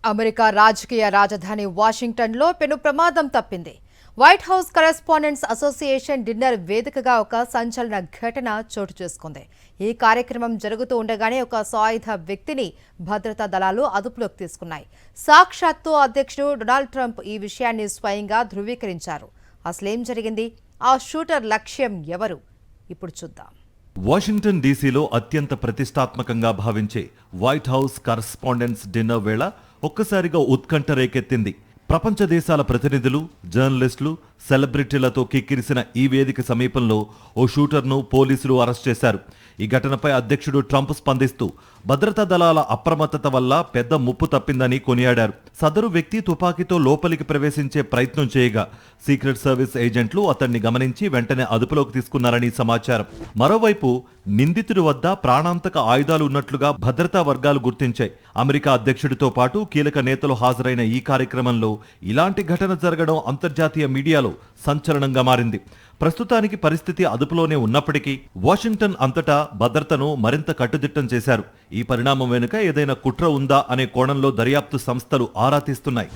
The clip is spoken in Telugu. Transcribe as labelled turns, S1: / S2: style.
S1: అమెరికా రాజకీయ రాజధాని వాషింగ్టన్లో పెను ప్రమాదం తప్పింది. White house correspondents association dinner వేదికగా ఒక సంచలన ఘటన చోటు చేసుకుంది. ఈ కార్యక్రమం జరుగుతూ ఉండగానే ఒక సాయుధ వ్యక్తిని భద్రతా దళాలు అదుపులోకి తీసుకున్నాయి. సాక్షాత్తు అధ్యక్షుడు డొనాల్డ్ ట్రంప్ ఈ విషయాన్ని స్వయంగా ధృవీకరించారు. అసలేం జరిగింది? ఆ షూటర్ లక్ష్యం ఎవరు? ఇప్పుడు చూద్దాం.
S2: వాషింగ్టన్ డీసీలో అత్యంత ప్రతిష్టాత్మకంగా భావించే వైట్ హౌస్ కరస్పాండెంట్స్ డిన్నర్ వేళ ఒక్కసారిగా ఉత్కంఠ రేకెత్తింది. ప్రపంచ దేశాల ప్రతినిధులు, జర్నలిస్టులు, సెలబ్రిటీలతో కిక్కిరిసిన ఈ వేదిక సమీపంలో ఓ షూటర్ను పోలీసులు అరెస్ట్ చేశారు. ఈ ఘటనపై అధ్యక్షుడు ట్రంప్ స్పందిస్తూ భద్రతా దళాల అప్రమత్తత వల్ల పెద్ద ముప్పు తప్పిందని కొనియాడారు. సదరు వ్యక్తి తుపాకీతో లోపలికి ప్రవేశించే ప్రయత్నం చేయగా సీక్రెట్ సర్వీస్ ఏజెంట్లు అతన్ని గమనించి వెంటనే అదుపులోకి తీసుకున్నారని సమాచారం. మరోవైపు నిందితుడి వద్ద ప్రాణాంతక ఆయుధాలు ఉన్నట్లుగా భద్రతా వర్గాలు గుర్తించాయి. అమెరికా అధ్యక్షుడితో పాటు కీలక నేతలు హాజరైన ఈ కార్యక్రమంలో ఇలాంటి ఘటన జరగడం అంతర్జాతీయ మీడియాలో సంచలనంగా మారింది. ప్రస్తుతానికి పరిస్థితి అదుపులోనే ఉన్నప్పటికీ వాషింగ్టన్ అంతటా భద్రతను మరింత కట్టుదిట్టం చేశారు. ఈ పరిణామం వెనుక ఏదైనా కుట్ర ఉందా అనే కోణంలో దర్యాప్తు సంస్థలు ఆరా తీస్తున్నాయి.